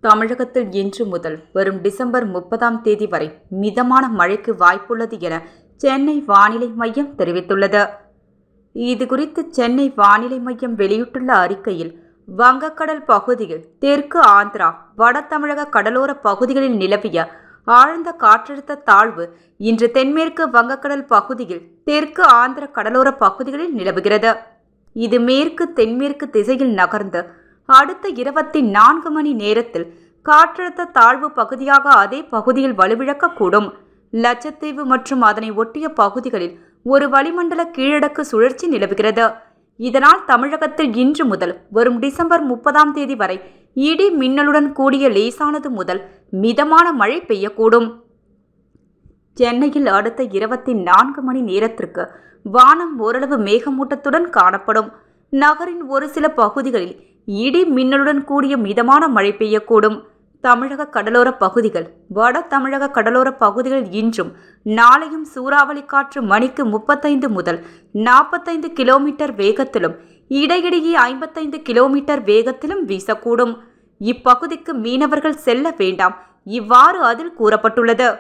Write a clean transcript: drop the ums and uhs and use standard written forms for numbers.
தமிழகத்தில் இன்று முதல் வரும் டிசம்பர் 30ஆம் தேதி வரை மிதமான மழைக்கு வாய்ப்புள்ளது என சென்னை வானிலை மையம் தெரிவித்துள்ளது. இதுகுறித்து சென்னை வானிலை மையம் வெளியிட்டுள்ள அறிக்கையில், வங்கக்கடல் பகுதியில் தெற்கு ஆந்திரா, வட தமிழக கடலோர பகுதிகளில் நிலவிய ஆழ்ந்த காற்றழுத்த தாழ்வு இன்று தென்மேற்கு வங்கக்கடல் பகுதியில் தெற்கு ஆந்திர கடலோர பகுதிகளில் நிலவுகிறது. இது மேற்கு தென்மேற்கு திசையில் நகர்ந்து அடுத்த 24 மணி நேரத்தில் காற்றழுத்த தாழ்வு பகுதியாக அதே பகுதியில் வலுவிழக்கக்கூடும். லட்சத்தீவு மற்றும் அதனை ஒட்டிய பகுதிகளில் ஒரு வளிமண்டல கீழடுக்கு சுழற்சி நிலவுகிறது. இதனால் தமிழகத்தில் இன்று முதல் வரும் டிசம்பர் 30ஆம் தேதி வரை இடி மின்னலுடன் கூடிய லேசானது முதல் மிதமான மழை பெய்யக்கூடும். சென்னையில் அடுத்த 24 மணி நேரத்திற்கு வானம் ஓரளவு மேகமூட்டத்துடன் காணப்படும். நகரின் ஒரு சில பகுதிகளில் இடி மின்னலுடன் கூடிய மிதமான மழை பெய்யக்கூடும். தமிழக கடலோர பகுதிகள், வட தமிழக கடலோர பகுதிகளில் இன்றும் நாளையும் சூறாவளி காற்று மணிக்கு 35 முதல் 45 கிலோமீட்டர் வேகத்திலும் இடையிடையே 55 கிலோமீட்டர் வேகத்திலும் வீசக்கூடும். இப்பகுதிக்கு மீனவர்கள் செல்ல வேண்டாம், இவ்வாறு அதில் கூறப்பட்டுள்ளது.